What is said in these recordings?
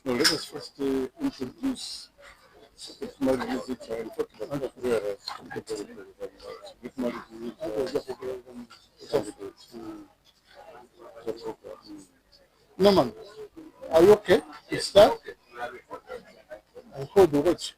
No, let us first introduce with my visit and talk about with my visit. Norman, are you okay? Is that? I hold the watch.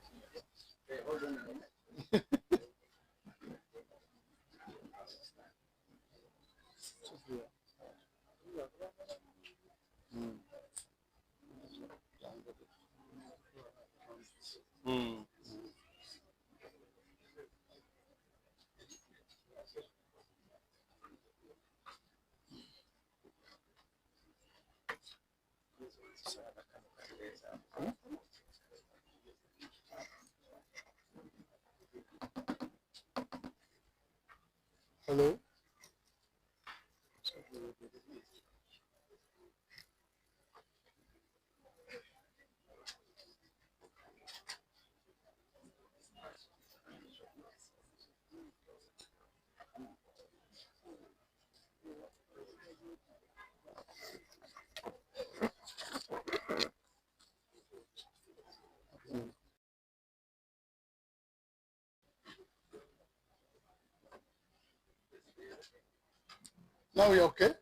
Hello? Now we're okay?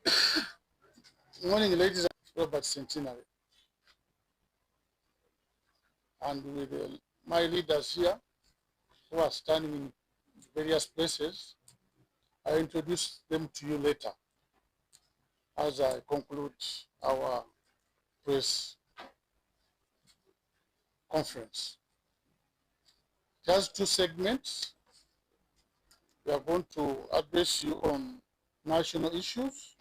Good morning, ladies and Robert Centenary. And with my leaders here who are standing in various places, I introduce them to you later as I conclude our press conference. Just two segments. We are going to address you on national issues,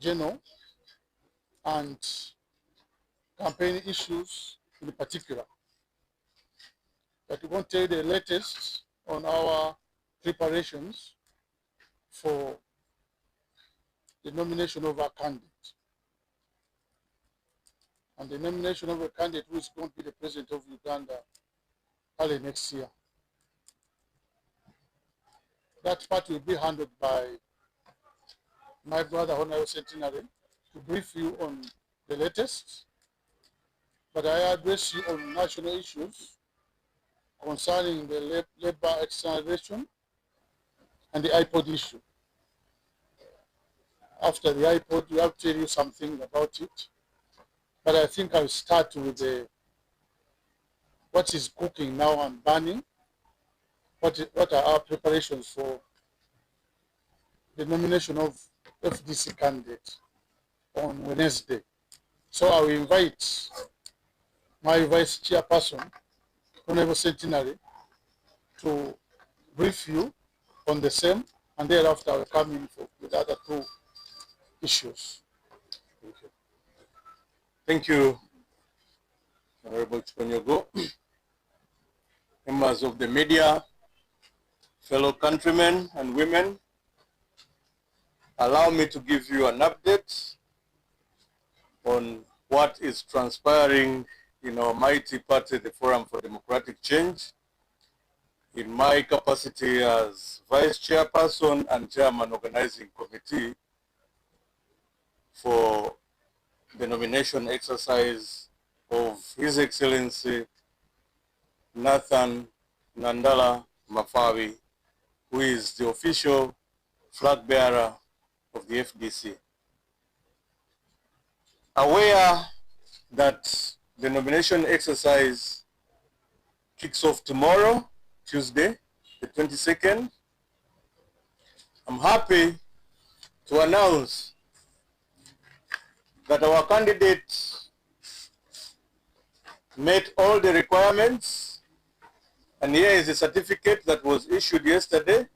general, and campaign issues in particular. But we want to tell you the latest on our preparations for the nomination of our candidate. And the nomination of a candidate who is going to be the president of Uganda early next year. That part will be handled by my brother, Honorable Centenary, to brief you on the latest. But I address you on national issues concerning the labor externalization and the iPod issue. After the iPod, we have to tell you something about it. But I think I'll start with what is cooking now and burning. What are our preparations for the nomination of FDC candidate on Wednesday? So I will invite my vice chairperson, Honorable Centenary, to brief you on the same, and thereafter I will come in with other two issues. Thank you. Thank you, Honorable Chikonyogo, members of the media, fellow countrymen and women. Allow me to give you an update on what is transpiring in our mighty party, the Forum for Democratic Change, in my capacity as Vice Chairperson and Chairman Organizing Committee for the nomination exercise of His Excellency Nathan Nandala Mafawi, who is the official flag bearer of the FDC. Aware that the nomination exercise kicks off tomorrow, Tuesday, the 22nd, I'm happy to announce that our candidate met all the requirements, and here is a certificate that was issued yesterday,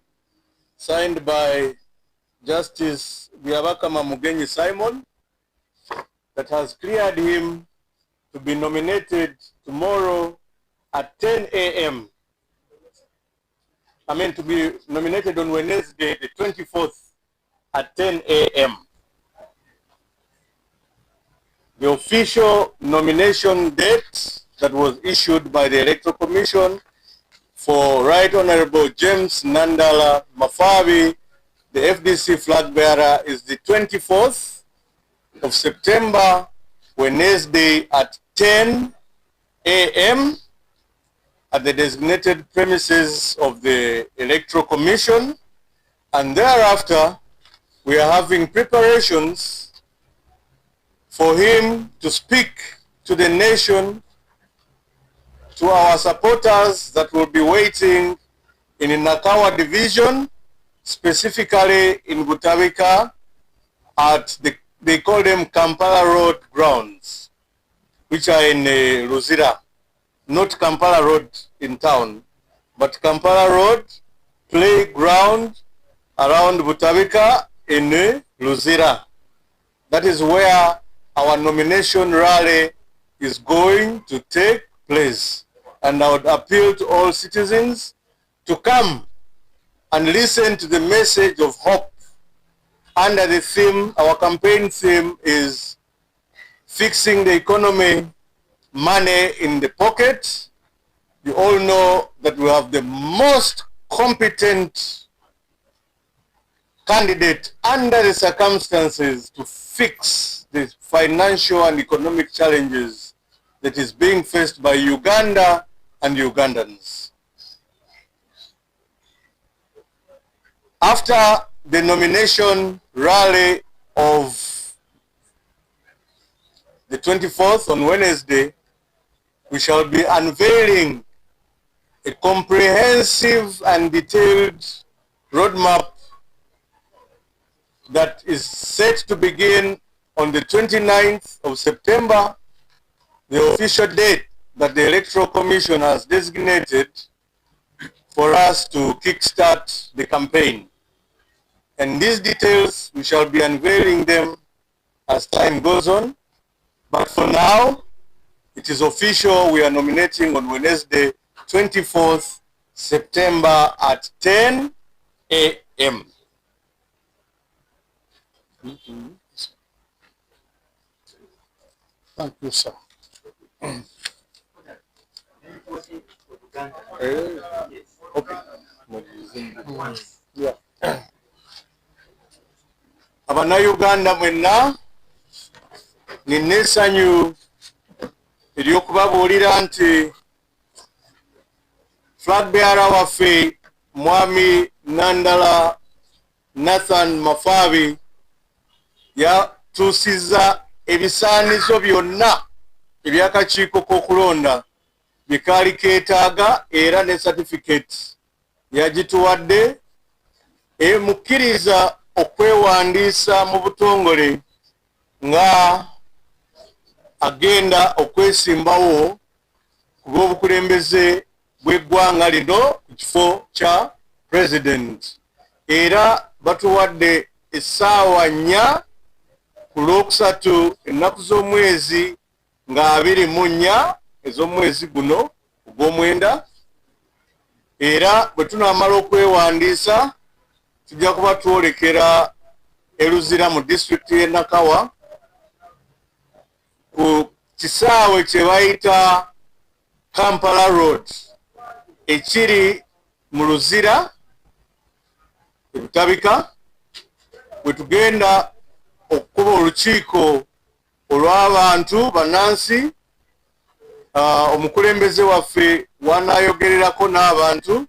signed by Justice Byabakama Mugenyi Simon, that has cleared him to be nominated tomorrow at 10 a.m. I mean, to be nominated on Wednesday, the 24th at 10 a.m. The official nomination date that was issued by the Electoral Commission for Right Honorable James Nandala Mafabi, the FDC flag bearer, is the 24th of September, Wednesday at 10 a.m. at the designated premises of the Electoral Commission, and thereafter we are having preparations for him to speak to the nation, to our supporters that will be waiting in Nakawa division, specifically in Butabika at they call them Kampala Road grounds, which are in Luzira, not Kampala Road in town, but Kampala Road playground around Butabika in Luzira. That is where our nomination rally is going to take place. And I would appeal to all citizens to come and listen to the message of hope. Under the theme, our campaign theme is fixing the economy, money in the pocket. You all know that we have the most competent candidate under the circumstances to fix the financial and economic challenges that is being faced by Uganda and Ugandans. After the nomination rally of the 24th on Wednesday, we shall be unveiling a comprehensive and detailed roadmap that is set to begin on the 29th of September, the official date that the Electoral Commission has designated for us to kickstart the campaign. And these details, we shall be unveiling them as time goes on. But for now, it is official. We are nominating on Wednesday, 24th September at 10 a.m. Thank you, sir. Okay. Yeah. Abannayuganda mwenna nina essanyu ery'okubabuulira nti flag bearer waffe Mwami Nandala Nathan Mafabi yatuusizza ebisaanizo byonna eby'akakiiko k'okulonda bye kaali keetaaga, era ne certificate yagituwadde emukkiriza okwewandiisa mu butongole nga agenda okwesimbawo ku bw'obukulembeze bw'eggwanga lino ku kifo kya president. Era batuwadde essaawa 4 ku Lwokusatu ennaku z'omwezi nga 24 ez'omwezi guno ogw'omwenda. Era bwe tunaamala okwewandiisa tujja kuba twolekera Luzira mu district y'e Nakawa ku kisaawe kye bayita Kampala Road ekiri mu Luzira ebutabika, bwe tugenda okukuba olukiiko olw'abantu bannansi. Omukulembeze waffe wanayogererako n'abantu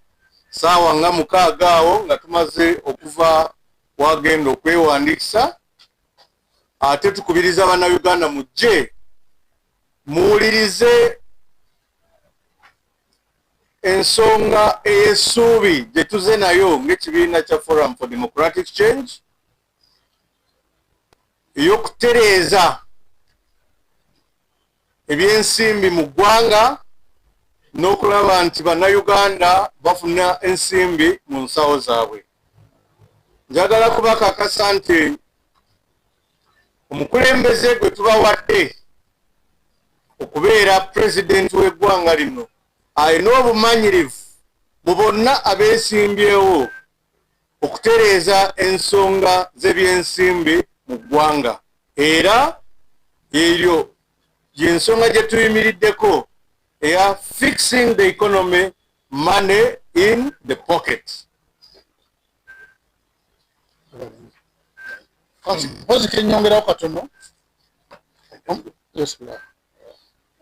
saawa nga 6 awo nga tumaze okuva wagenda okwewandiikisa. Ate tukubiriza bannayuganda mujje muwulirize ensonga ey'essuubi gye tuze nayo ng'ekibiina kya Forum for Democratic Change ey'okutereeza ebyensimbi mu ggwanga n'okulaba nti bannayuganda bafuna ensimbi mu nsawo zaabwe. njagala kubakakasa nti omukulembeze gwe tubawadde okubeera pulezidenti w'eggwanga lino alina obumanyirivu mu bonna abeesimbyewo okutereeza ensonga z'ebyensimbi mu ggwanga, era eryo y'ensonga gye tuyimiriddeko eya fixing the economy, money in the pocket. Mpozi kenyongeraho katono. Yes,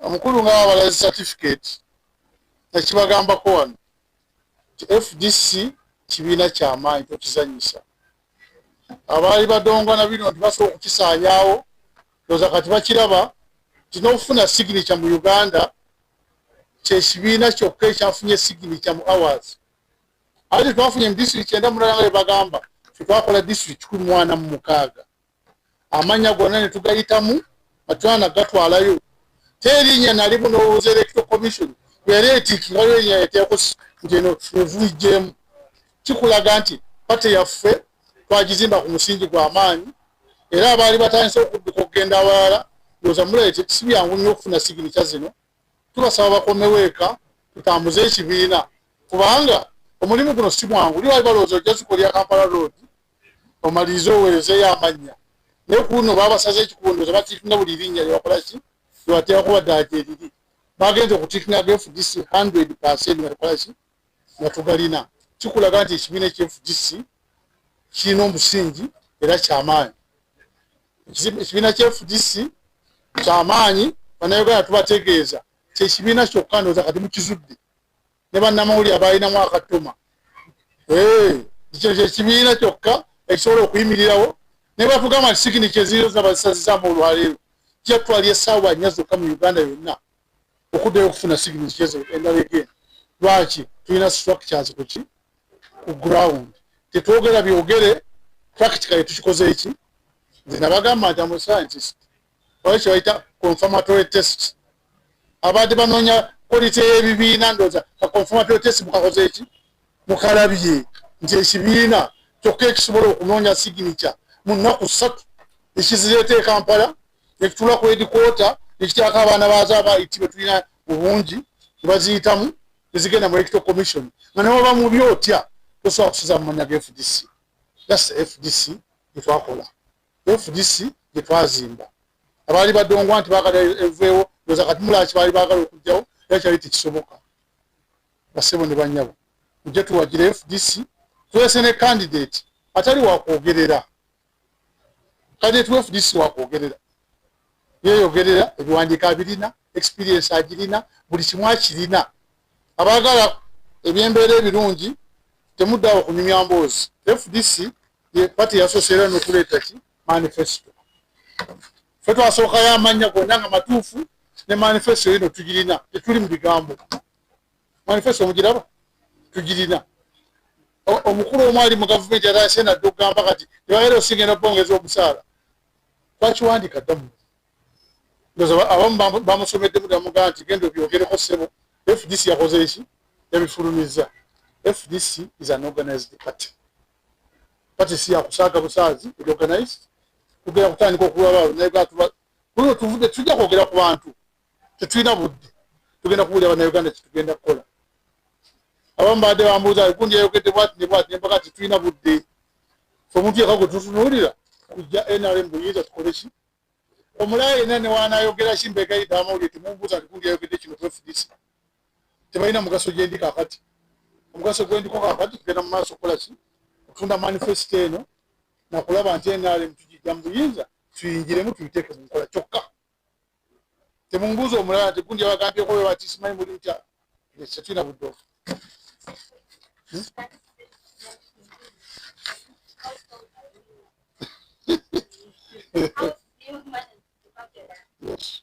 omukulu nga wabalazi certificate nekibagambako wano FDC kibiina kyamaanyi tokizanyisa. Abaali badongwa na bino ntibasobola okukisaanyaawo, ndowooza kati bakiraba nti n'okufuna signature mu Uganda kyekibiina kyokka ekyafunye signature mu hours. Ate twafunye mu district 9 mulala nga bagamba twakola district 46 amanya gonna ne tugayitamu atwana gatwalayo terinya nali muno electoral commission beretiki ngalo yeteko ngeno evujjem kikulaga nti pate yaffe twagizimba ku musingi gwa amaanyi era abaali batandise okugenda awalala ndoza mulete sibyangu nnyo okufuna signature zino. Tubasaba bakomeweeka tutambuze ekibiina kubanga omulimu guno si mwangu. Liwali balowooza ojja zikolya Kampala Road omalize oweerezeyo amanya naye kuno babasaze ekikundoza batikinga buli linnya lyebakola ki lyebateeka kuba ddala gyeriri. Bagenza okutikinga FDC 100% nga tukola ki nga tugalina. Kikulaga nti ekibiina ekya-FDC kirina omusingi era kyamaanyi. Ekibiina kya-FDC kyamaanyi bannayuganda tubategeeza kyekibiina kyokka ndowooza kati mukizudde ne bannamawulire abalinamu akatoma. Kyo kyekibiina kyokka ekisobola okuyimirirawo ne batugamba nti signature ziriyo zabazisazizaamu olwaleero kyatwali essaawa 4 zokka mu Uganda yonna okuddayo okufuna signature ezo endala egenda. Lwaki tulina structures ku ground tetwogera byogere practically tukikoze eki. Nze nabagamba nti amu scientist wali kyebayita confirmatory test abadde banoonya quality y'ebibiina ndowooza ka confirmatory test mukakoze eki mukalabye nti ekibiina kyokka ekisobola okunoonya signature mu nnaku 3 ekizireeta e Kampala ekitula ku headquarter ekityako abaana baazo abayitibwe tulina obungi nebaziyitamu ezigenda mu electoral commission nga newaba mu byotya tosobola kusiza mu manya ga FDC. That's FDC gyetwakola, FDC gyetwazimba. Abaali badongwa nti baagala eveewo ndowooza kati mulaki baali baagala okugyawo era kyali tekisoboka. Basebo ne bannyabo mujje tuwagira FDC tulese ne candidate atali wakwogerera. Candidate wa FDC wakwogerera yeyogerera ebiwandiika abirina experience agirina buli kimu akirina. Abaagala ebyembeera ebirungi temuddawo kunyumya mboozi. FDC ye pati yasoseera n'okuleeta ki manifesto. Ffe twasookayo amannya gonna nga matuufu ne manifesto eno tugirina tetuli mu bigambo. Manifesto mugiraba tugirina. Omukulu omu ali mu gavumenti yatase nadde okugamba kati tebabeera osigenda okwongeza omusaala twakiwandika ddamu. Abamu bamusomedde mudamugamba nti genda obyogereko ssebo. FDC yakoze eki yabifulumizza. FDC is an organized party. Party si yakusaaga busaazi organized. Tugenda kutandika okulaba kuno tuvudde tujja kwogera ku bantu tetulina budde tugenda kuwulira bannayuganda kitugenda kukola. Abamu badde bambuuza gundi yayogedde bwati ne bwati nempaka tetulina budde fe omuntu yekka gwe tutunuulira kujja NRM buyinza tukole ki. Omulala yenna ne waanayogera kimbegayidde amawulire temumbuuza nti gundi yayogedde kino ku FDC tebalina mugaso gyendi kaakati. Omugaso gwendiko kaakati tugenda mu maaso okukola ki okutunda manifesto eno nakulaba nti NRM tugijja mu buyinza tuyingiremu tuyiteeke mu nkola kyokka. Temumbuuza omulala nti gundi yabagambyeko we bati simanyi muli mutya tetulina budde. Yes.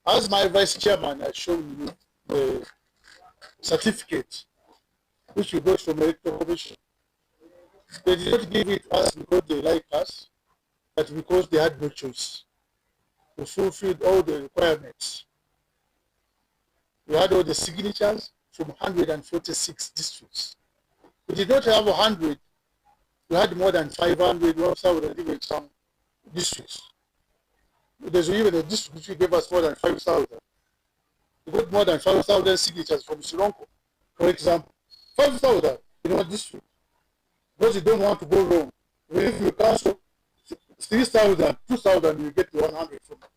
As my vice chairman has shown you the certificate which we got from the electoral commission. They did not give it to us because they like us, but because they had no choice. We fulfilled all the requirements. We had all the signatures from 146 districts. We did not have 100 We had more than 500, 1,000, even some districts. There's even a district which gave us more than 5,000. We got more than 5,000 signatures from Sironko, for example. 5,000 in one district. Because you don't want to go wrong. Even if you cancel 3,000, 2,000, you get 100 from it.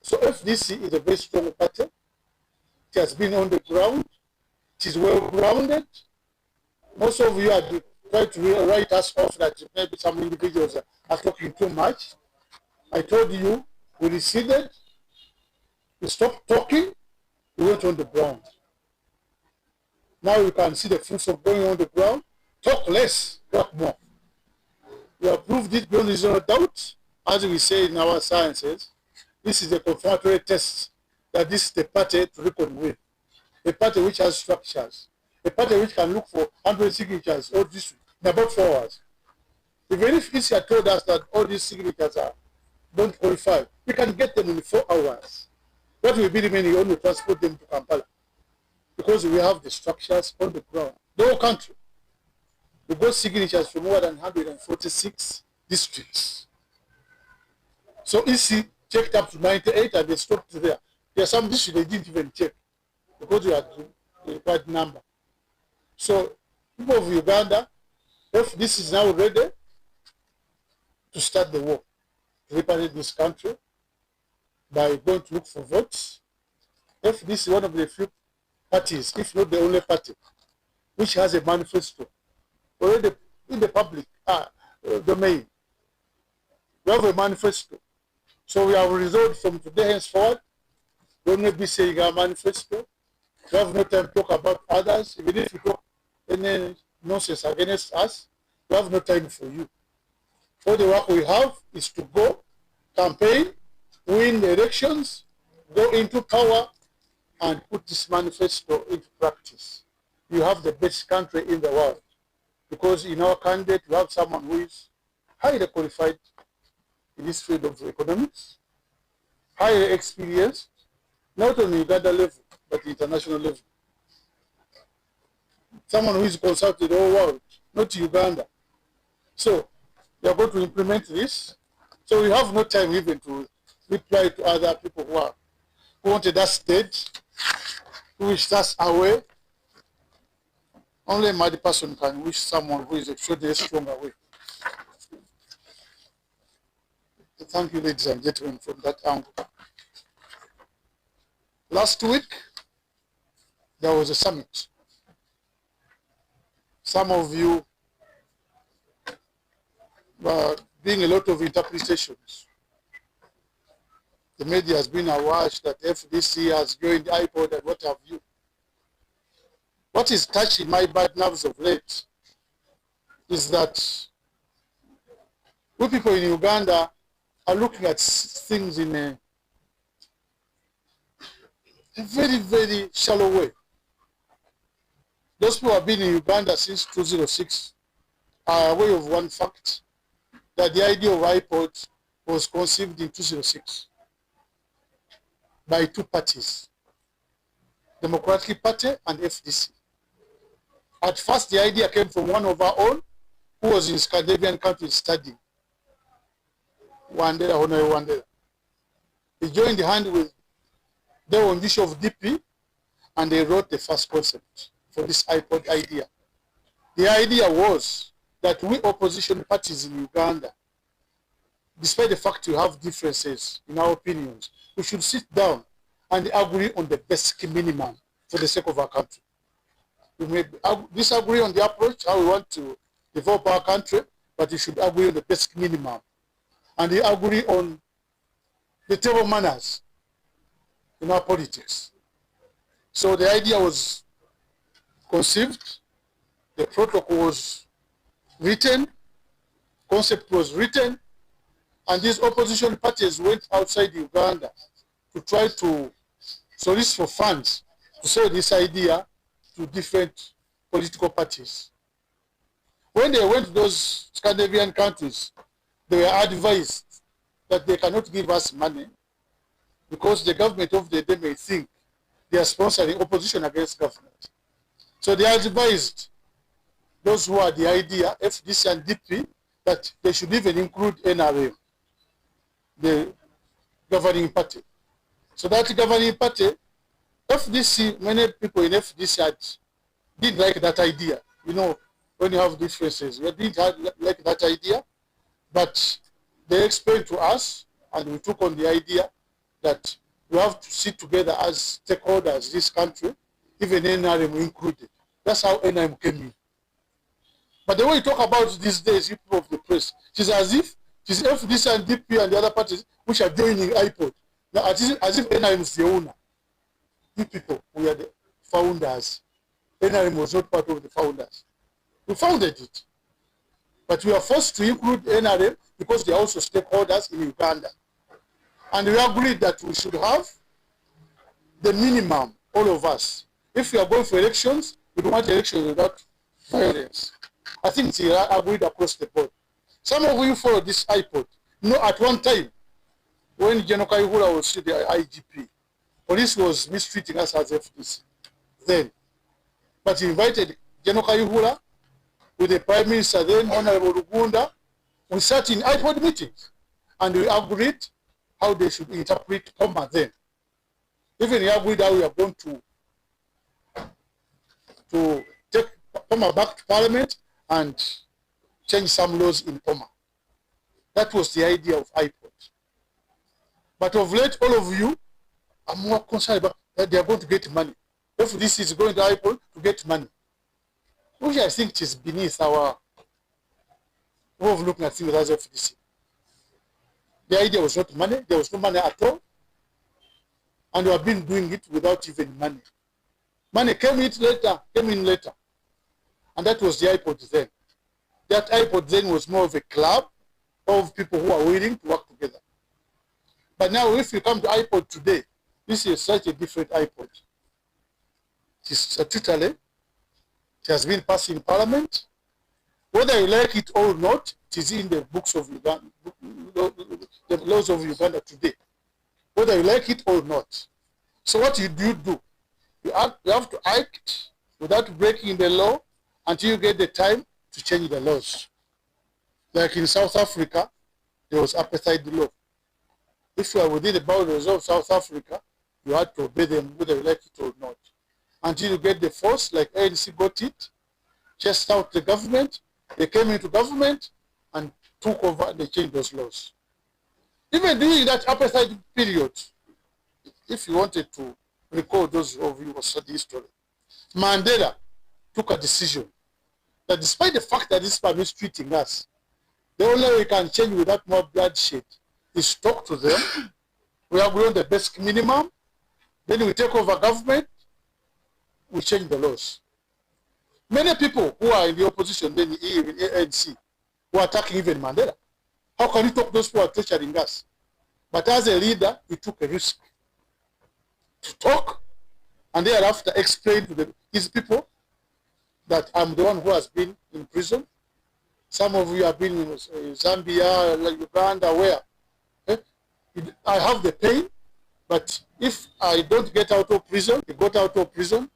So FDC is a very strong party. It has been on the ground. It is well grounded. Most of you are trying to write us off that maybe some individuals are talking too much. I told you, we receded, we stopped talking, we went on the ground. Now you can see the fruits of going on the ground. Talk less, talk more. We have proved it beyond reasonable doubt, as we say in our sciences. This is a confirmatory test that this is the party to reckon with. A party which has structures. A party which can look for 100 signatures or district in about 4 hours. Even if ISIA told us that all these signatures don't qualify, we can get them in 4 hours. What will be remaining? Only transport them to Kampala. Because we have the structures on the ground. The whole country. We got signatures from more than 146 districts. So EC checked up to 98 and they stopped there. There are some districts they didn't even check because we had the required number. So people of Uganda, if this is now ready to start the war, to repatriate this country by going to look for votes, if this is one of the few parties, if not the only party, which has a manifesto already in the public domain. We have a manifesto. So we have resolved from today henceforward, we will not be saying our manifesto. We have no time to talk about others. Even if you talk any nonsense against us, we have no time for you. All the work we have is to go, campaign, win the elections, go into power, and put this manifesto into practice. You have the best country in the world. Because in our candidate, we have someone who is highly qualified in this field of economics, highly experienced, not on Uganda level, but international level. Someone who is consulted the whole world, not Uganda. So we are going to implement this. So we have no time even to reply to other people who wanted us dead, who wished us away. Only a mad person can wish someone who is extraordinarily strong away. So thank you, ladies and gentlemen, from that angle. Last week, there was a summit. Some of you were doing a lot of interpretations. The media has been awash that FDC has joined IPOD and what have you. What is touching my bad nerves of late is that we people in Uganda are looking at things in a very, very shallow way. Those people who have been in Uganda since 2006 are aware of one fact, that the idea of IPOD was conceived in 2006 by two parties, Democratic Party and FDC. At first, the idea came from one of our own who was in Scandinavian countries studying. Wandera. He joined hand with the Ondisho of DP and they wrote the first concept for this iPod idea. The idea was that we opposition parties in Uganda, despite the fact we have differences in our opinions, we should sit down and agree on the basic minimum for the sake of our country. We may disagree on the approach, how we want to develop our country, but we should agree on the basic minimum. And we agree on the table manners in our politics. So the idea was conceived, the protocol was written, concept was written, and these opposition parties went outside Uganda to try to solicit for funds to sell this idea to different political parties. When they went to those Scandinavian countries, they were advised that they cannot give us money because the government of the day may think they are sponsoring opposition against government. So they are advised those who had the idea, FDC and DP, that they should even include NRM, the governing party. So that governing party, FDC, many people in FDC didn't like that idea. You know, when you have differences, we didn't like that idea, but they explained to us, and we took on the idea that we have to sit together as stakeholders, this country, even NRM included. That's how NRM came in. But the way you talk about these days, you people of the press, it is as if it is FDC and DP and the other parties which are joining iPod. Now, as if NRM is the owner. You people, we are the founders. NRM was not part of the founders. We founded it. But we are forced to include NRM because they are also stakeholders in Uganda. And we agreed that we should have the minimum, all of us. If we are going for elections, we don't want elections without violence. I think it's agreed across the board. Some of you follow this iPod. You know, at one time, when General Kayihura was the IGP, police was mistreating us as FDC then. But he invited General Kayihura with the Prime Minister then, Honorable Rugunda. We sat in iPod meetings and we agreed how they should interpret POMA then. Even we agreed how we are going to take POMA back to Parliament and change some laws in POMA. That was the idea of iPod. But of late, all of you are more concerned about that they are going to get money. If this is going to iPod to get money, which I think is beneath our way of looking at things as FDC. The idea was not money. There was no money at all. And we have been doing it without even money. Money came in later. And that was the iPod then. That iPod then was more of a club of people who are willing to work together. But now if you come to iPod today, this is such a different iPod. It is statutory. It has been passed in Parliament. Whether you like it or not, it is in the books of Uganda, the laws of Uganda today. Whether you like it or not. So what do? You have to act without breaking the law until you get the time to change the laws. Like in South Africa, there was apartheid law. If you are within the boundaries of South Africa, you had to obey them whether you like it or not. Until you get the force, like ANC got it, chased out the government, they came into government and took over and they changed those laws. Even during that apartheid period, if you wanted to recall those of you who study history, Mandela took a decision that despite the fact that this is mistreating us, the only way we can change without more bloodshed is talk to them. We agree on the basic minimum, then we take over government, we change the laws. Many people who are in the opposition, then in ANC, who are attacking even Mandela. How can you talk to those who are torturing us? But as a leader, he took a risk to talk and thereafter explain to his people that I'm the one who has been in prison. Some of you have been in Zambia, Uganda, where I have the pain, but if I don't get out of prison, he got out of prison,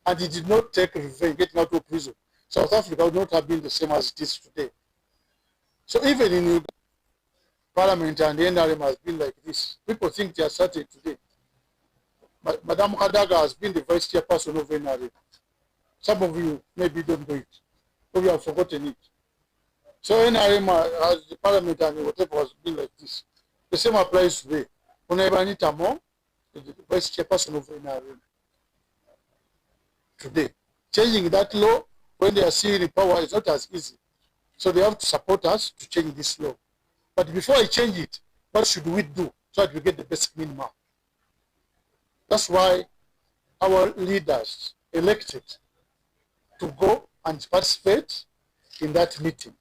and he did not take revenge getting out of prison. South Africa would not have been the same as it is today. So even in Uganda, Parliament and the NRM has been like this. People think they are started today. But Madam Kadaga has been the vice chairperson of NRM. Some of you maybe don't know it, or you have forgotten it. So NRM has the Parliament and whatever has been like this. The same applies today. Anita Mo is the vice chairperson of NRM. Today, changing that law when they are still in power is not as easy. So they have to support us to change this law. But before I change it, what should we do so that we get the basic minimum? That's why our leaders elected to go and participate in that meeting.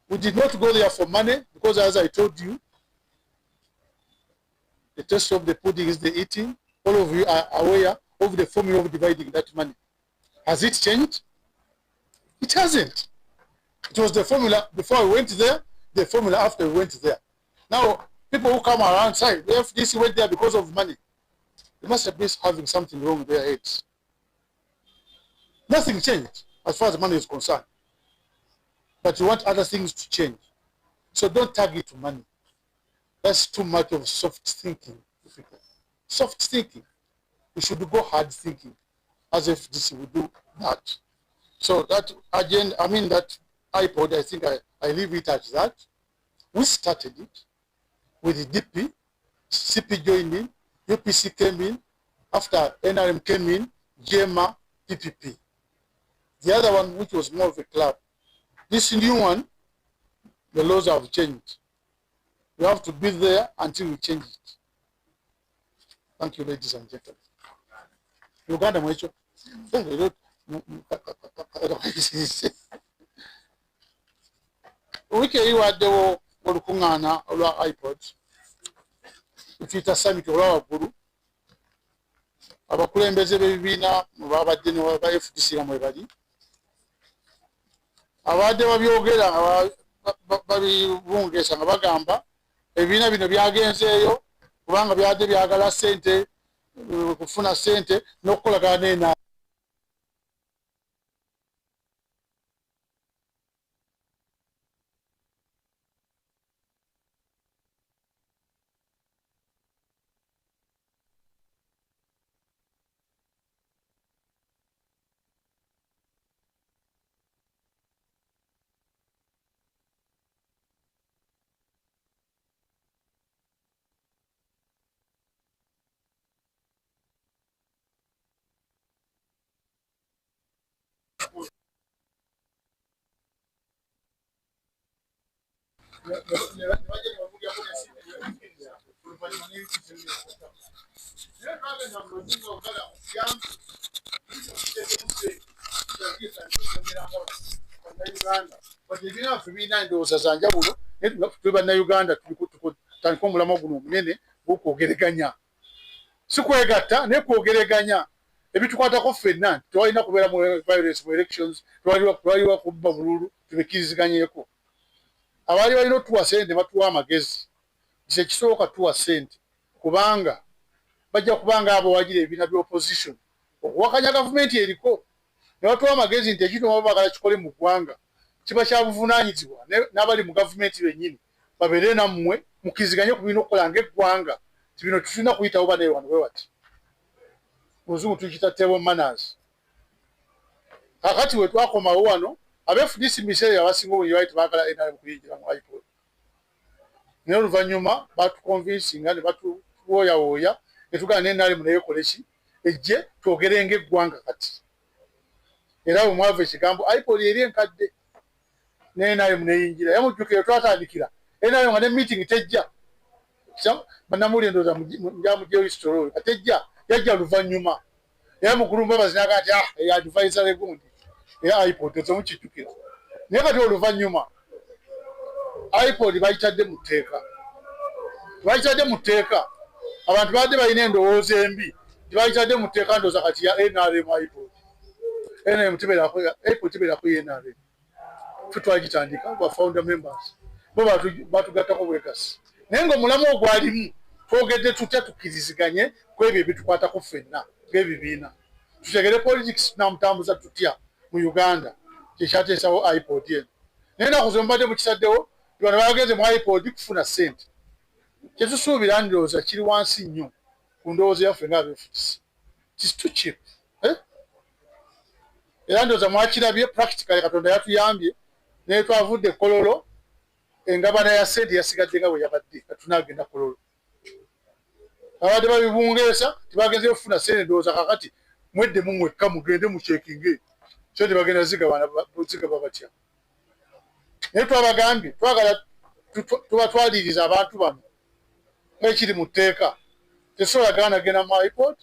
We did not go there for money because, as I told you, the taste of the pudding is the eating. All of you are aware of the formula of dividing that money. Has it changed? It hasn't. It was the formula before we went there, the formula after we went there. Now, people who come around say, the FDC went there because of money. They must have been having something wrong with their heads. Nothing changed as far as money is concerned. But you want other things to change. So don't target money. That's too much of soft thinking. Soft thinking. We should go hard thinking, as if this would do that. So that again, I mean that iPod, I think I leave it at that. We started it with DP, CP joined in, UPC came in, after NRM came in, GEMA, PPP. The other one, which was more of a club. This new one, the laws have changed. We have to be there until we change it. Thank you, ladies and gentlemen. Uganda mwecho. Wiki eyiwaddewo olukuŋŋaana olwa iPod. Tuyita summit olwa waggulu. Abakulembeze b'ebibiina babadde ne ba FDC nga mwe bali. Abadde babyogera babibungeesa nga bagamba ebibiina bino byagenzeeyo kubanga byadde byagala ssente, kufuna ssente n'okukolagana n'ena. Ndowooza za njawulo twe bannayuganda tutandika omulamwa guno omunene gw'okwogeraganya, si kwegatta naye kwogeraganya ebitukwatako ffenna. Tewalina kubeera mu violence mu elections, tewaliwa kubba bululu, tubikkiriziganyeko. Abaali balina otuwa ssente batuwa amagezi, kise ekisooka tuwa ssente kubanga bajja kubanga abo wagira ebibiina by'opposition okuwakanya gavumenti eriko ne batuwa amagezi nti ekintu bagala kikole mu ggwanga kiba kya buvunaanyizibwa n'abali mu gavumenti bennyini babeere nammwe mukkiziganye ku birina okukola ng'eggwanga ti bino tulina kuyitawo baneewano bwe bati oluzungu tukiyita table manners. Kakati we twakomawo wano abe-FDC mu biseera abasinga obungi baali tebaagala NRM kuyingira mu iPod, naye oluvannyuma batukonvinsinga ne batuwooyawooya ne tugana ne NRM neyeekole ki ejje twogere ng'eggwanga kati. Era bwe mwava ekigambo iPod eri enkadde ne NRM neyingira yamujjukira twatandikira NRM nga ne meeting tejja bannamawulire ndowooza njamugyeyo history katejja yajja luvannyuma era mukulumba bazinaga nti eyadvisor egundi era iPod tezomukijjukira naye kati oluvannyuma iPod bayitadde mu tteeka. Bayitadde mu tteeka abantu badde balina endowooza embi tibayitadde mu tteeka ndowooza kati ya NRM iPod. NRM iPod tebeerako NRM. Ffe twagitandika ba founder members bo batugattako bwegasi naye ng'omulamu ogwalimu twogedde tutya tukkiriziganye ku ebyo ebitukwatako ffenna ng'ebibiina tutegere politics namutambuza tutya mu Uganda kyekyateesawo iPod eno. Naye ennaku ze mubadde mukisaddewo bano bagenze mu iPod kufuna ssente. Kyetusuubira ndowooza kiri wansi nnyo ku ndowooza yaffe ng'abeefuzi. It's too cheap. Era ndowooza mwakirabye practically Katonda yatuyambye naye twavudde Kololo engabana ya ssente yasigadde nga bwe yabadde katunagenda Kololo. Abadde babibungeesa tebagenze okufuna ssente ndowooza kakati mwedde mumwekka mugende mukyekinge so tebagenda zigaba batya. Naye twabagambye twagala tubatwaliriza abantu bano ng'ekiri mu tteeka tesobola ganagenda mu iPod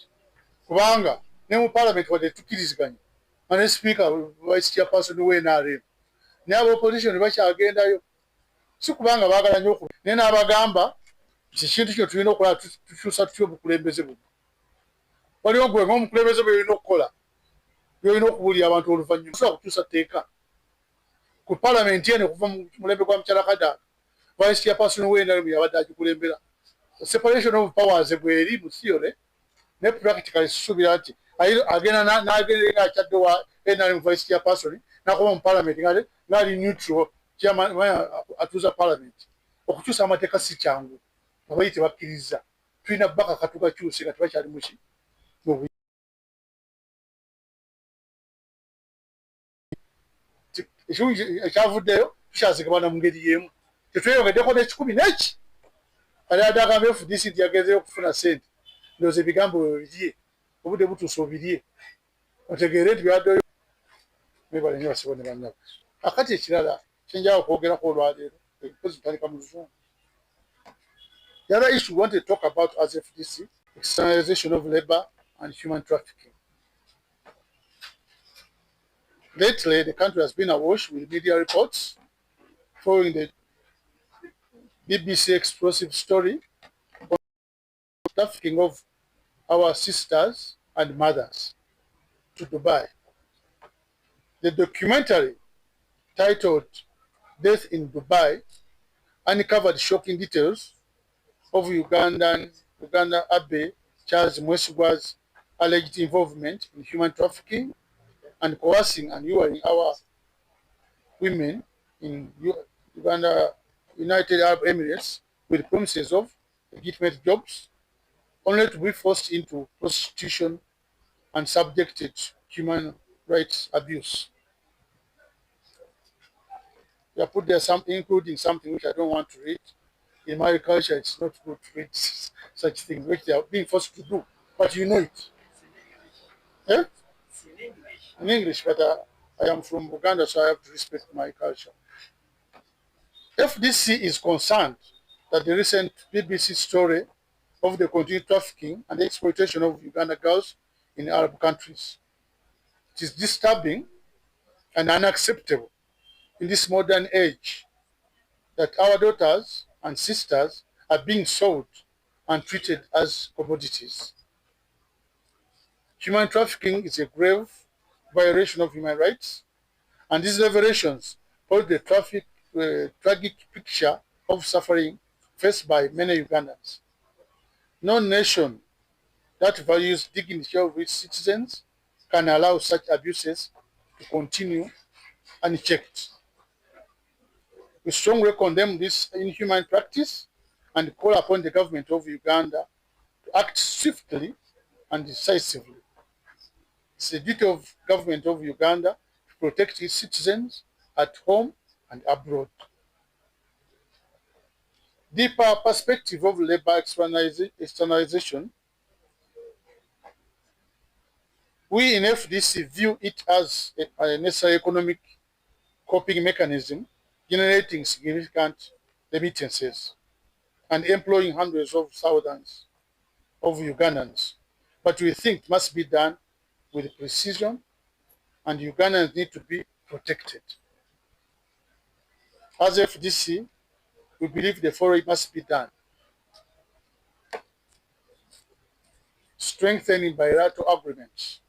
kubanga ne mu parliament wadde tukkiriziganya ne speaker vice chairperson w'NRM naye ab'opposition bakyagendayo si kubanga baagala nnyo naye n'abagamba ekintu kyo tulina okukola tukyusa tutya obukulembeze buno. Waliwo gwe ng'omukulembeze bwe olina okukola byolina okubuulira abantu oluvannyuma osobola kukyusa tteeka ku parliament eno kuva mu mulembe gwa mukyala Kadaga vice chairperson w'NRM yabadde agikulembera. Separation of powers bweri mu theory ne practically suubira nti agenda n'agenda akyadde wa NRM vice chairperson n'akoba mu parliament ng'ali neutral chairman atuuza parliament. Okukyusa amateeka si kyangu, abayi tebakkiriza. Tulina bbaka katugakyuse nga tebakyali muki ekyavuddeyo tukyazigabana mu ngeri y'emu. Tetweyogeddeko n'ekikumi n'eki ali adagamba FDC nti yagezeyo okufuna ssente. Ndowooza ebigambo bibirye obudde butuuse obirye otegeere nti byaddeyo mebale nnyo basibo ne bannabo. Akati ekirala kyenjawo okwogerako olwaleero mpozi tutandika mu luzungu. The other issue we want to talk about as FDC, externalization of labor and human trafficking. Lately, the country has been awash with media reports following the BBC explosive story on trafficking of our sisters and mothers to Dubai. The documentary titled Death in Dubai uncovered shocking details of Uganda Abe Charles Mwesigwa's alleged involvement in human trafficking and coercing and luring our women in United Arab Emirates with promises of legitimate jobs, only to be forced into prostitution and subjected to human rights abuse. We have put there something, including something which I don't want to read. In my culture, it's not good to read such things, which they are being forced to do, but you know it. Eh? In English, but I am from Uganda, so I have to respect my culture. FDC is concerned that the recent BBC story of the continued trafficking and exploitation of Uganda girls in Arab countries. It is disturbing and unacceptable in this modern age that our daughters and sisters are being sold and treated as commodities. Human trafficking is a grave violation of human rights, and these revelations hold the tragic picture of suffering faced by many Ugandans. No nation that values dignity of its citizens can allow such abuses to continue unchecked. We strongly condemn this inhuman practice and call upon the government of Uganda to act swiftly and decisively. It's the duty of the government of Uganda to protect its citizens at home and abroad. Deeper perspective of labor externalization, we in FDC view it as a necessary economic coping mechanism, generating significant remittances and employing hundreds of thousands of Ugandans. But we think it must be done with precision, and Ugandans need to be protected. As FDC, we believe the following must be done: strengthening bilateral agreements.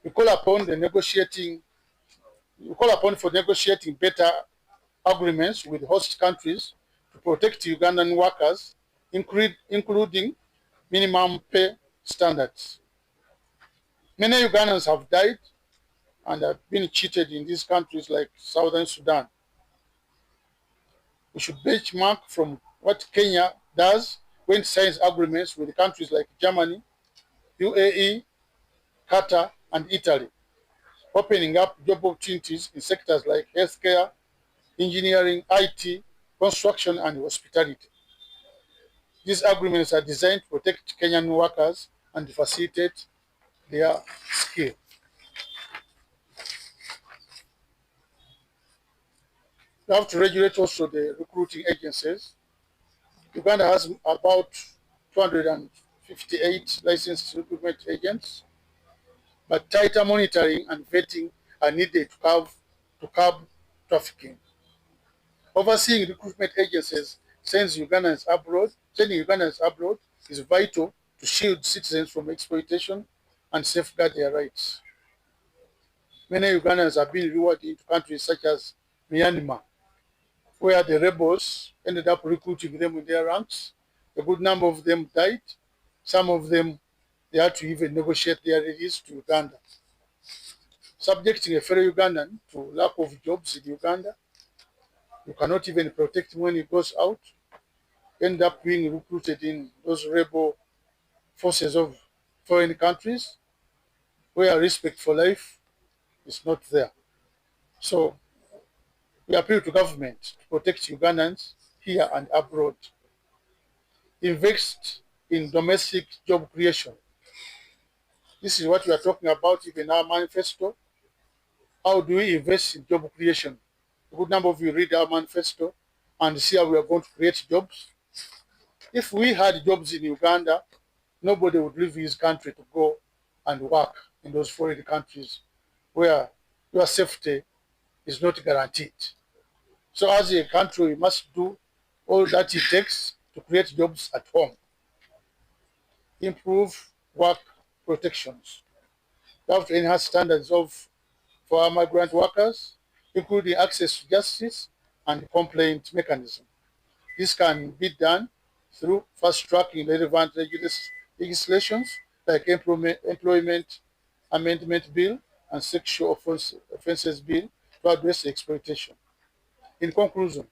We call upon for negotiating better agreements with host countries to protect Ugandan workers, including minimum pay standards. Many Ugandans have died and have been cheated in these countries like Southern Sudan. We should benchmark from what Kenya does when it signs agreements with countries like Germany, UAE, Qatar, and Italy, opening up job opportunities in sectors like healthcare, engineering, IT, construction, and hospitality. These agreements are designed to protect Kenyan workers and facilitate their skill. We have to regulate also the recruiting agencies. Uganda has about 258 licensed recruitment agents, but tighter monitoring and vetting are needed to curb trafficking. Overseeing recruitment agencies sending Ugandans abroad is vital to shield citizens from exploitation and safeguard their rights. Many Ugandans have been rewarded into countries such as Myanmar, where the rebels ended up recruiting them in their ranks. A good number of them died. Some of them they had to even negotiate their release to Uganda, subjecting a fellow Ugandan to lack of jobs in Uganda. You cannot even protect him when he goes out, end up being recruited in those rebel forces of foreign countries where respect for life is not there. So we appeal to government to protect Ugandans here and abroad. Invest in domestic job creation. This is what we are talking about even in our manifesto. How do we invest in job creation? A good number of you read our manifesto and see how we are going to create jobs. If we had jobs in Uganda, nobody would leave his country to go and work in those foreign countries where your safety is not guaranteed. So as a country, we must do all that it takes to create jobs at home. Improve work protections. We have to enhance standards for our migrant workers, including access to justice and complaint mechanism. This can be done through fast-tracking relevant legislations like Employment Amendment Bill and Sexual Offences Bill to address exploitation. In conclusion,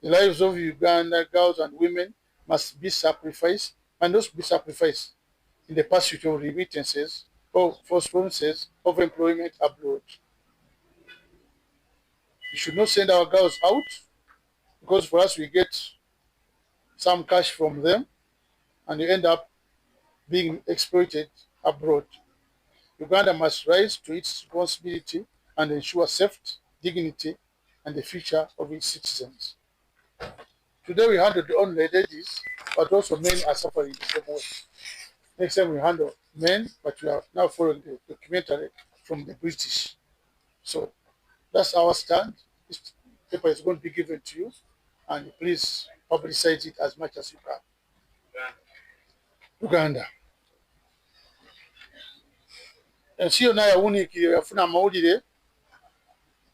the lives of Uganda girls and women must be sacrificed and also be sacrificed in the pursuit of remittances or for sponsors of employment abroad. We should not send our girls out because for us we get some cash from them and you end up being exploited abroad. Uganda must rise to its responsibility and ensure safety, dignity, and the future of its citizens. Today we handle only ladies, but also men are suffering the same way. Next time we handle men, but we are now following the documentary from the British. So that's our stand. This paper is going to be given to you, and please publicize it as much as you can. Uganda. Ensi yonna yawuniikirira yafuna amawulire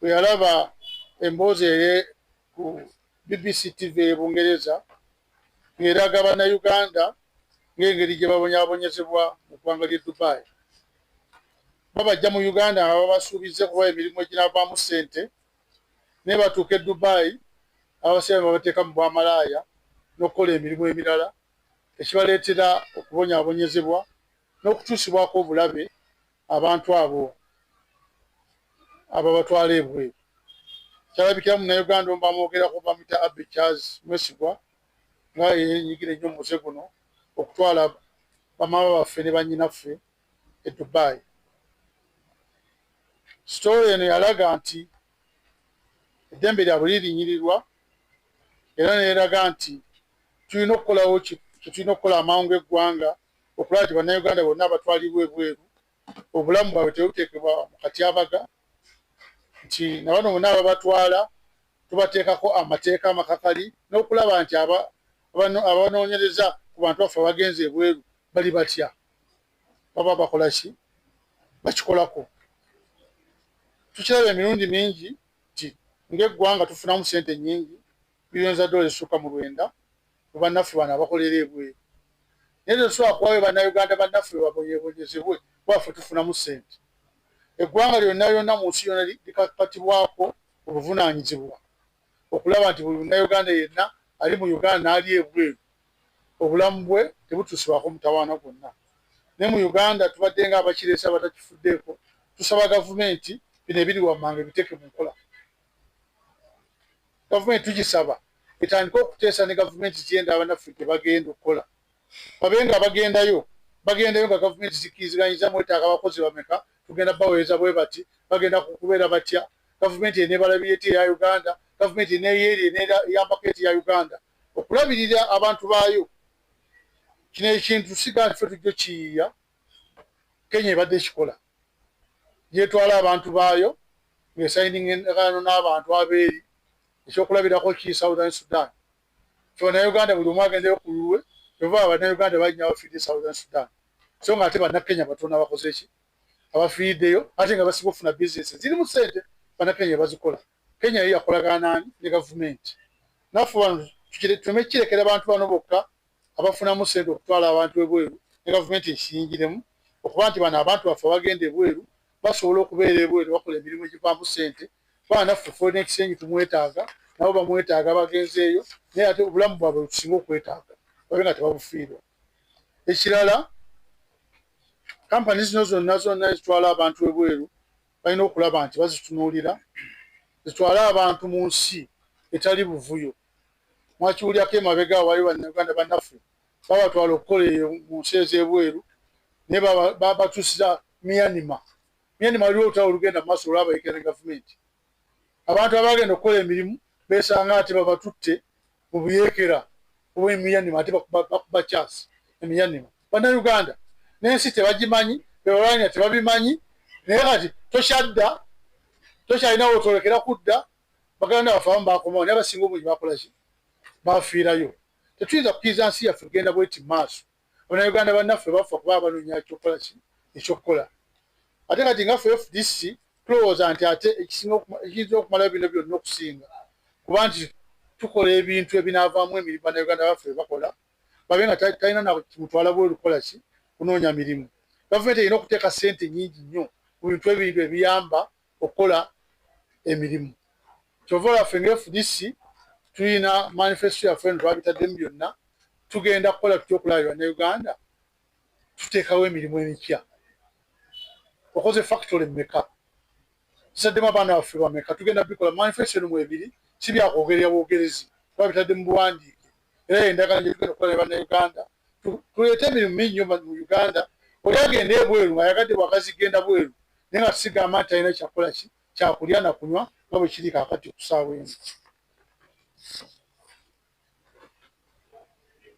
bwe yalaba emboozi ku BBC TV y'Ebungereza ng'eraga bannayuganda ng'engeri gye babonyaabonyezebwa mu ggwanga ly'e Dubai. Babajja mu Uganda nga babasuubize kuba emirimu eginaavaamu ssente naye batuuka e Dubai abasinga babateeka mu bwamalaaya n'okukola emirimu emirala ekibaleetera okubonyaabonyezebwa n'okutuusibwako obulabe abantu abo ababatwala ebweru. Kyalabikira munnayuganda omu bamwogerako bamuyita Abbey Charles Mwesigwa nga yeenyigira ennyo mu muze guno okutwala bamaama baffe ne bannyinaffe e Dubai. Sitole eno yalaga nti eddembe lyabwe lirinyirirwa era neeraga nti tulina okukolawo tulina okukola amangu g'eggwanga okulaba nti bannayuganda bonna abatwalibwa ebweru obulamu bwabwe tebuteekebwa mu katyabaga, nti na bano bonna ababatwala tubateekako amateeka amakakali n'okulaba nti abanoonyereza ku bantu baffe abagenze ebweru bali batya, baba bakola ki, bakikolako. Tukiraba emirundi mingi nti ng'eggwanga tufunamu ssente nnyingi biliyoni za dola ezisukka mu 9 mu bannaffe bano abakolera ebweru. Naye tetusobola kuwayo bannayuganda bannaffe babonyebonyezebwe bwaffe tufunamu ssente. Eggwanga lyonna lyonna mu nsi yonna likakatibwako obuvunaanyizibwa okulaba nti buli munnayuganda yenna ali mu Uganda n'ali ebweru obulamu bwe tebutuusibwako mutawaana gwonna. Ne mu Uganda tubadde nga abakireesa abatakifuddeeko, tusaba gavumenti bino ebiri wammanga ebiteeke mu nkola. Gavumenti tugisaba etandike okuteesa ne gavumenti ziyenda abannaffe gye bagenda okukola. Babe nga bagendayo nga gavumenti zikkiriziganyizza mwetaaga abakozi bameka, tugenda baweereza bwe bati, bagenda kubeera batya. Gavumenti eneebalabirira eya Uganda, gavumenti eneeyeeri eyambako eti ya Uganda okulabirira abantu baayo. Kino ekintu siga nti ffe tujja kiyiiya, Kenya ebadde ekikola. Yeetwala abantu baayo ng'esayininga endagaano n'abantu abeeri ekyokulabirako ki Southern Sudan. Ffe bannayuganda buli omu agendeyo ku lulwe, ova abannayuganda balinnya abafiiridde Southern Sudan. So ng'ate bannakenya batono abakoze ki, abafiiriddeyo ate nga basiba okufuna bizinesi zirimu ssente bannakenya bazikola. Kenya ye yakolagana nani ne gavumenti. Naffe bano tuleme kirekera abantu bano bokka abafunamu ssente okutwala abantu ebweru ne gavumenti ekiyingiremu okuba nti bano abantu baffe bagenda ebweru basobola okubeera ebweru bakola emirimu egivaamu ssente kubanga naffe foreign exchange tumwetaaga nabo bamwetaaga bagenzeeyo naye ate obulamu bwabwe butusinga okwetaaga babe nga tebabufiirwa. Ekirala kampani zino zonna ezitwala abantu ebweru balina okulaba nti bazitunuulira zitwale abantu mu nsi etali buvuyo. Mwakiwulyako emabega wali bannayuganda bannaffe babatwala okukola eyo mu nsi ez'ebweru naye batuusiza Myanmar waliwo olutalo olugenda mu maaso olwabayikira ne gavumenti. Abantu abagenda okukola emirimu beesanga ate babatutte mu buyeekera obwe Myanmar ate bakuba kyasi Myanmar. Bannayuganda n'ensi tebagimanyi bebalwanya tebabimanyi naye kati tokyalina wotolekera kudda baganda baffe abamu bakomawo naye abasinga obungi bakola ki bafiirayo. Tetuyinza kukkiriza nsi yaffe kugenda bweti maaso bannayuganda bannaffe bafa kuba banoonya ekyokukola ki ekyokukola. Ate kati nga ffe FDC tulowooza nti ate ekiyinza okumalayo bino byonna okusinga kuba nti tukola ebintu ebinaavaamu emirimu bannayuganda baffe bakola babe nga talina nakimutwala bweru kukola ki kunoonya mirimu. Gavumenti erina okuteeka ssente nnyingi nnyo mu bintu ebintu ebiyamba okukola emirimu. Kyova lwaffe nga FDC tulina manifesto yaffe eno twabitaddemu byonna tugenda kukola tutya okulaba bannayuganda tuteekawo emirimu emipya. Okoze factory mmeka tusaddemu abaana baffe bameka tugenda bikola manifesto eno mu ebiri si byakwogerera bwogerezi twabitadde mu buwandiike era endagala gye tugenda okukola ne bannayuganda tuleete emirimu mingi nnyo mu Uganda. Oli agenda ebweru ng'ayagadde bwakazi genda bweru naye nga tusigamba nti talina kyakola ki kyakulya na kunywa nga bwe kiri kaakati okusaawa eno.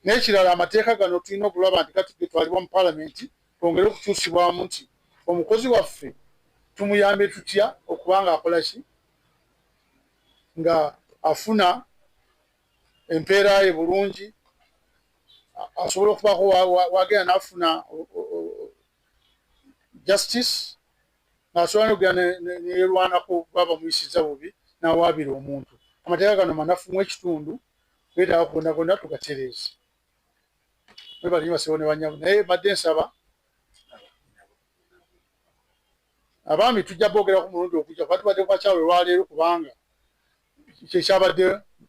N'ekirala amateeka gano tulina okulaba nti kati getwalibwa mu paalamenti twongere okukyusibwamu nti omukozi waffe tumuyambe tutya okuba nga akola ki nga afuna empeera ye bulungi asobola okubako wagenda n'afuna justice ng'asobola n'okugenda neerwanako baba muyisiza bubi n'awaabira omuntu. Amateeka gano manafu mu ekitundu geetaaga gonna gonna tugatereeze. Webalinyi basebo ne banyamu naye badde nsaba abaami tujja boogera ku mulundi okujja kuba tubadde ku kakyalo olwaleero kubanga kyekyabadde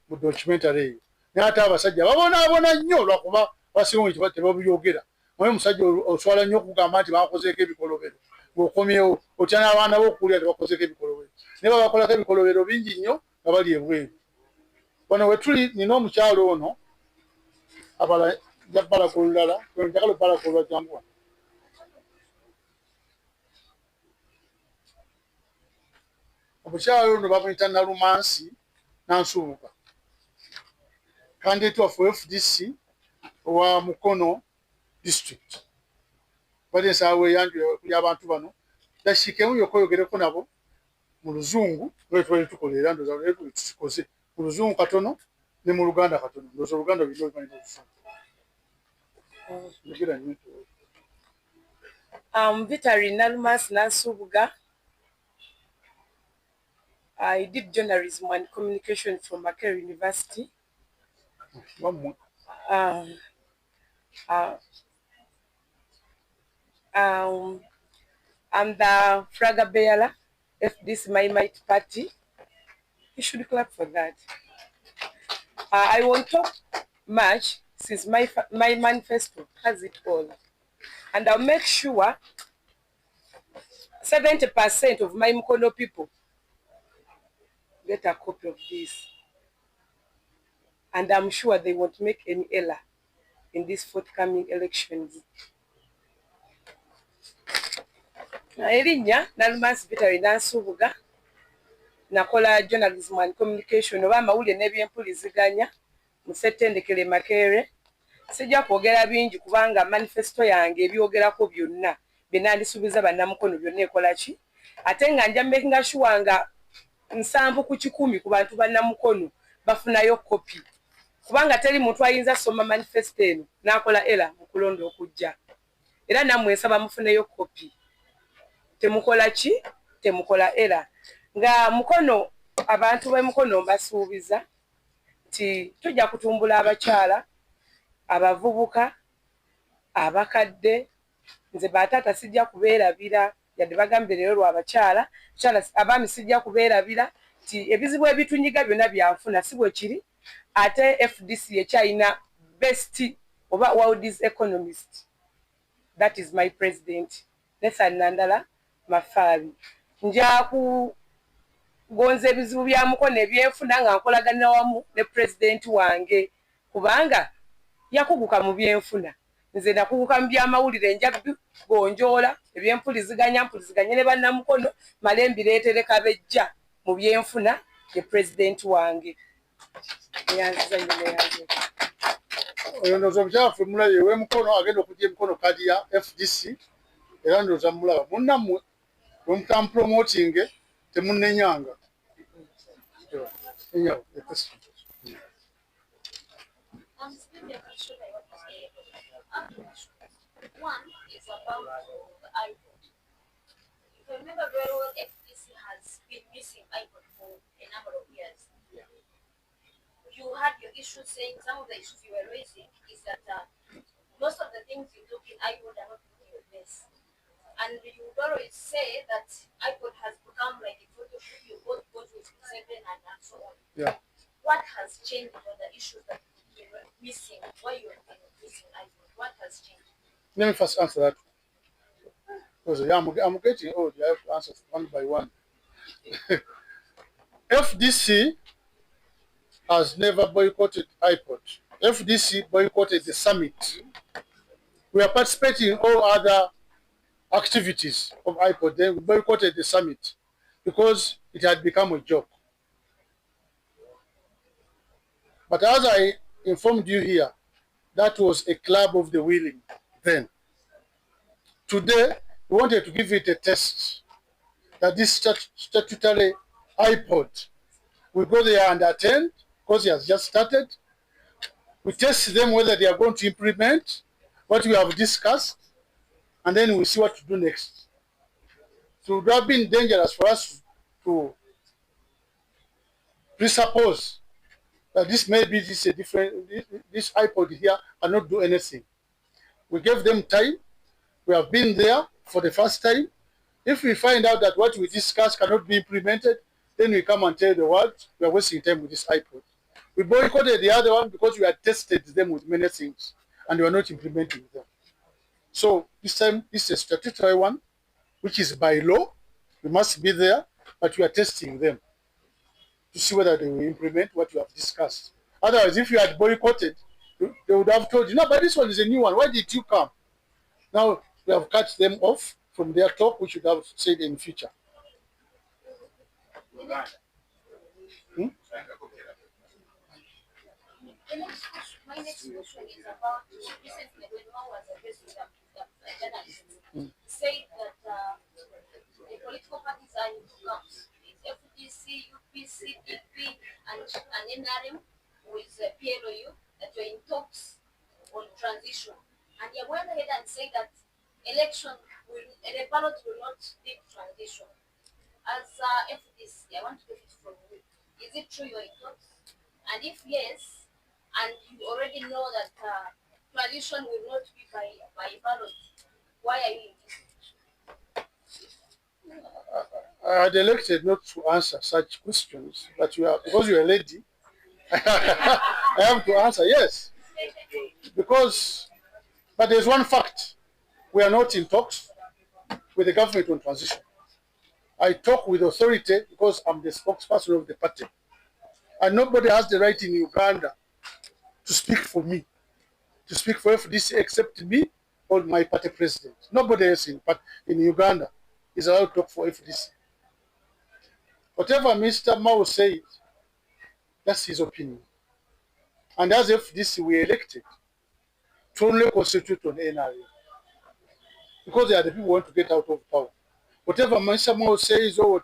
mu documentary eyo naye ate abasajja babonaabona nnyo lwakuba abasinga ekyo tebabyogera. Naye omusajja oswala nnyo okugamba nti bakozeeko ebikolobero ng'okomyewo otya n'abaana b'okuwulira tebakozeeko ebikolobero naye babakolako ebikolobero bingi nnyo nga bali ebweru. Wano we tuli nina omukyalo ono abala jabbalaga olulala njagala obbalaga olulala janguwa omukyalo ono bamuyita Nalumansi Nansubuga candidate waffe FDC owa Mukono district. Badde nsaba weeyanjule kuli abantu bano dashiikemu yokoyogereko nabo mu Luzungu twali tukola era ndooza leero tukikoze mu Luzungu katono ne mu Luganda katono ndooza Oluganda lulina olumanyi n'Oluzungu. Vitali Nalumansi Nansubuga. I did journalism and communication from Makerere University. I'm the flag bearer of this My Might Party. You should clap for that. I won't talk much since my manifesto has it all. And I'll make sure 70% of my Mukono people get a copy of this. And I'm sure they won't make any error in these forthcoming elections. Erinnya Nalumansi Vitali Nansubuga nakola journalism and communication oba amawulire n'ebyempuliziganya mu ssettendekero Makerere. Sijja kwogera bingi kubanga manifesto yange ebyogerako byonna bye nandisuubiza bannamukono byonna ekola ki ate nga nja making sure nga 7 ku 10 ku bantu bannamukono bafunayo kopi kubanga teri muntu ayinza soma manifesto eno n'akola era mu kulonda okujja era nammwe nsaba mufuneyo kopi temukola ki temukola era nga mukono abantu b'emukono mbasuubiza nti tujja kutumbula abakyala abavubuka abakadde nze batata sijja kubeerabira yadde bagambye leero lwabakyala abaami sijja kubeerabira ti ebizibu ebitunyiga byonna byanfuna si bwe kiri ate FDC ekyalina best oba world's economist. That is my president Nathan Nandala Mafari. Nja kugonza ebizibu bya mukono ebyenfuna nga nkolaganira wamu ne president wange kubanga yakuguka mu byenfuna nze nakuguka mu byamawulire nja gonjoola ebyempuliziganya ne bannamukono male mbireetereka bejja mu byenfuna ye president wange yanziza nnyo yanze oyo ndoza omukyafu mulaye w'emukono agenda okujja emikono kadi ya FDC era ndoza mulaba munnammwe bwemutamupromotinge temunnenyanga. One is about the iPod. If you remember very well, FDC has been missing iPod for a number of years. Yeah. You had your issues saying some of the issues you were raising is that most of the things you look in iPod are not looking your best. And you would always say that iPod has become like a photo you both with 7 and so on. Yeah. What has changed on the issues that you were missing? Why you were missing iPod? What has changed? Let me first answer that. Because I'm getting old. I have to answer one by one. FDC has never boycotted iPod. FDC boycotted the summit. We are participating in all other activities of iPod. Then we boycotted the summit because it had become a joke. But as I informed you here, that was a club of the willing then. Today, we wanted to give it a test that this statutory iPod will go there and attend because he has just started. We test them whether they are going to implement what we have discussed, and then we see what to do next. So it would have been dangerous for us to presuppose that this this iPod here cannot do anything. We gave them time. We have been there for the first time. If we find out that what we discussed cannot be implemented, then we come and tell the world we are wasting time with this iPod. We boycotted the other one because we had tested them with many things and we are not implementing them. So this time, this is a statutory one, which is by law. We must be there, but we are testing them to see whether they will implement what we have discussed. Otherwise, if you had boycotted, they would have told you, no, but this one is a new one. Why did you come? Now, we have cut them off from their talk, we should have said in future. My next question is about recently when one was addressing the journalists, said that the political parties are in two camps. It's FDC, UPC, DP, and NRM with PLOU, that you're in talks on transition. And you went ahead and said that the ballot will not take transition. As FDC, I want to get it from you. Is it true you're in talks? And if yes, and you already know that transition will not be by ballot, why are you in this? I had elected not to answer such questions, but because you are a lady, I have to answer yes. But there's one fact. We are not in talks with the government on transition. I talk with authority because I'm the spokesperson of the party. And nobody has the right in Uganda to speak for me, to speak for FDC except me or my party president. Nobody else in Uganda is allowed to talk for FDC. Whatever Mr. Mao said, that's his opinion. And as FDC, we elected to only constitute on NRA. Because they are the people who want to get out of power. Whatever Mr. Mao says or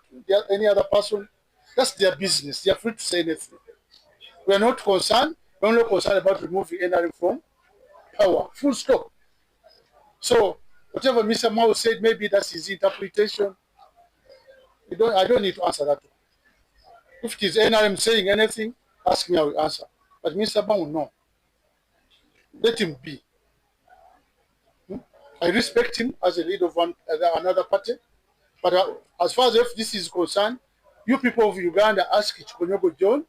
any other person, that's their business. They are free to say anything. We are not concerned. We're only concerned about removing NRA from power. Full stop. So whatever Mr. Mao said, maybe that's his interpretation. I don't need to answer that. If it is NRM saying anything, ask me, I will answer. But Mr. Mao, no. Let him be. I respect him as a leader of another party. But as far as FDC is concerned, you people of Uganda ask Chikonyogo John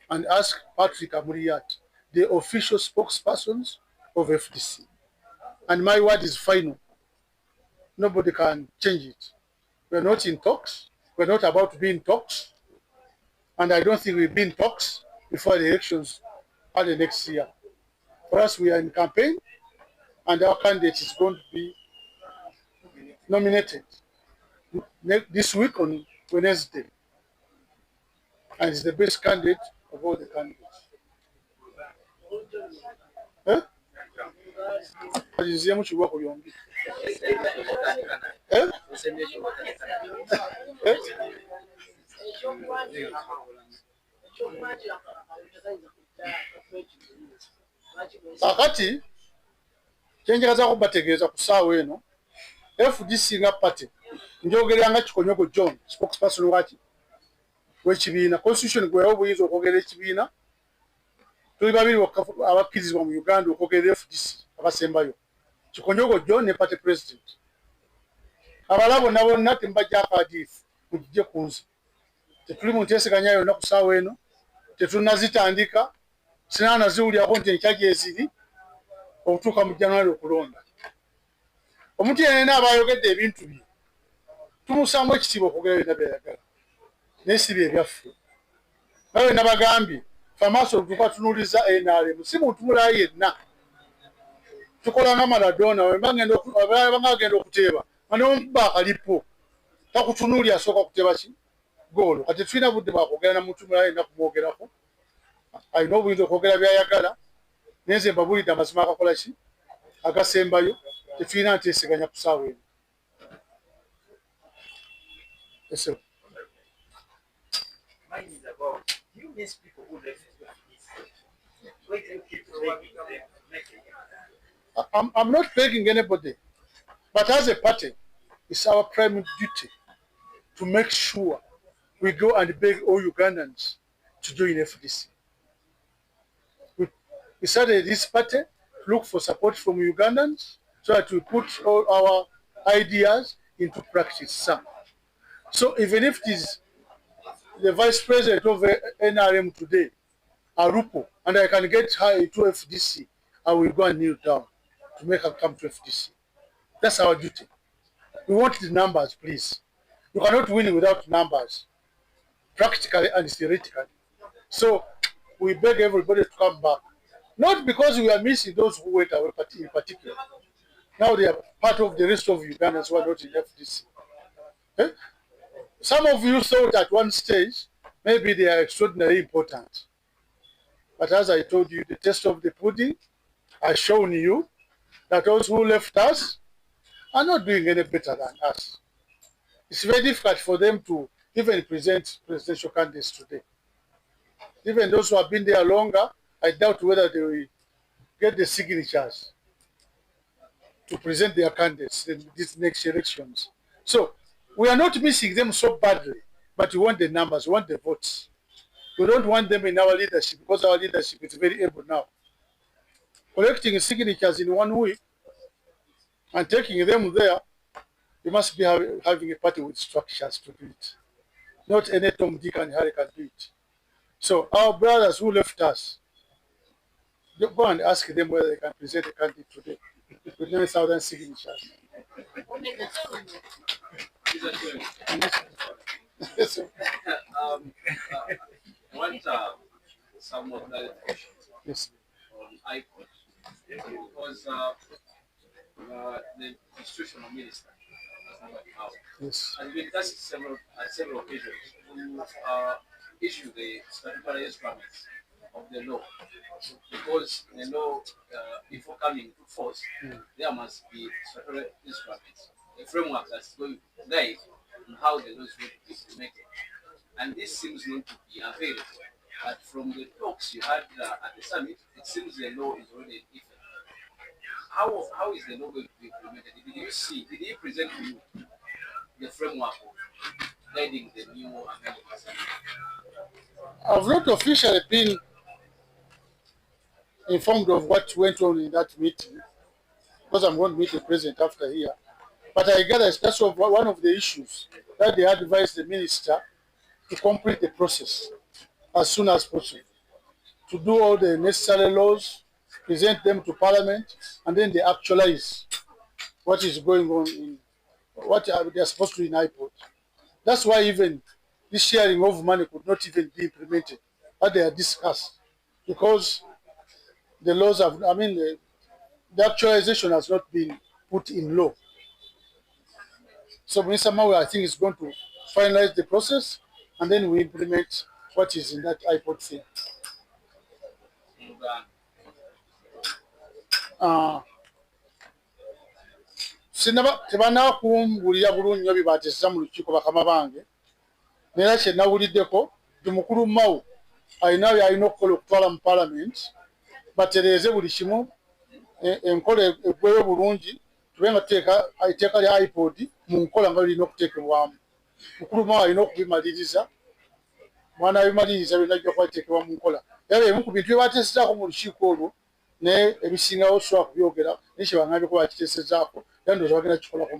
and ask Patrick Amuriat, the official spokespersons of FDC. And my word is final. Nobody can change it. We're not in talks. We're not about to be in talks. And I don't think we'll be in talks before the elections are the next year. For us, we are in campaign, and our candidate is going to be nominated this week on Wednesday. And it's the best candidate of all the candidates. Eh? Alizia chibwa kuyombi. Eh? Eh? Kakati kyenjagaza kubategeeza ku ssaawa eno FDC nga party njogeranga Kikonyogo John spokesperson waki w'ekibiina constitution gwewa obuyinza okwogera ekibiina tuli babiri abakkirizibwa mu Uganda okwogera FDC abasembayo Kikonyogo John ne party president abala bonna tembajjako hadiisi mugijje ku nsi tetuli mu nteeseganya yonna ku ssaawa eno tetunazitandika sinaanaziwulyako nti enkya gyeziri okutuuka mu January okulonda omuntu yenna aba ayogedde ebintu bye tumusaamu ekitiibwa okwogera byonna byayagala naye si bye byaffe nawe nabagambye fe amaaso tukatunuuliza NRM si muntu mulala yenna tukola nga Maradona banga agenda okuteeba anomukuba akalipo takutunuulya asooka kuteeba ki goolo kati tulina budde bwakwogera na muntu mulala yenna kumwogerako alina obuyinza okwogera byayagala naye nze mbabulidde amazima akakola ki agasembayo tetulina nteeseganya ku ssaawa eno. Mine is about, do you miss people who left this? Why do you keep begging them? I'm not begging anybody, but as a party, it's our prime duty to make sure we go and beg all Ugandans to join FDC. We started this party to look for support from Ugandans so that we put all our ideas into practice. So even if it is the vice president of NRM today, Arupo, and I can get her into FDC, I will go and kneel down to make her come to FDC. That's our duty. We want the numbers, please. You cannot win without numbers, practically and theoretically. So we beg everybody to come back. Not because we are missing those who went away in particular. Now they are part of the rest of Ugandans who are not in FDC. Eh? Some of you thought at one stage, maybe they are extraordinarily important. But as I told you, the taste of the pudding has shown you that those who left us are not doing any better than us. It's very difficult for them to even present presidential candidates today. Even those who have been there longer, I doubt whether they will get the signatures to present their candidates in these next elections. So we are not missing them so badly, but we want the numbers, we want the votes. We don't want them in our leadership because our leadership is very able now. Collecting signatures in 1 week and taking them there, you must be having a party with structures to do it. Not any Tom, Dick, and Harry can do it. So our brothers who left us, go and ask them whether they can present a candidate today with 9,000 signatures. I want some more clarification Yes. on ICON because the institutional minister Yes. has been tasked at several occasions to issue the statutory instruments of the law because the law, before coming to force, there must be statutory instruments, a framework that's going to guide on how the law is going to be implemented. And this seems not to be available. But from the talks you had at the summit, it seems the law is already in effect. How is the law going to be implemented? Did he present to you the framework of guiding the new amendments? I've not officially been informed of what went on in that meeting, because I'm going to meet the president after here. But I gather that's one of the issues that they advised the minister to complete the process as soon as possible, to do all the necessary laws, present them to Parliament, and then they actualize what is going on in what they are supposed to do in IPOD. That's why even this sharing of money could not even be implemented, but they are discussed, because the laws have, the actualization has not been put in law. So Minister Maui, I think, is going to finalize the process, and then we implement what is in that iPod thing. Tebana kumbulira bulungi nyo bibatesa mu lukiiko bakama bange, naye kye nawuliddeko nti mukulu Mau alina okukola okutwala mu Parliament batereeze buli kimu enkola eggweyo bulungi, tube nga tuteeka etteeka lya iPod mu nkola nga lirina okuteekebwamu. Mukulu Mau alina okubimaliriza, mwana abimaliriza byonna bijja kuba biteekebwa mu nkola. Era ebimu ku bintu bye bateesezaako mu lukiiko olwo naye ebisingawo sobola kubyogera naye kye bangambye ko bakiteesezaako era ndowooza bagenda kikola ku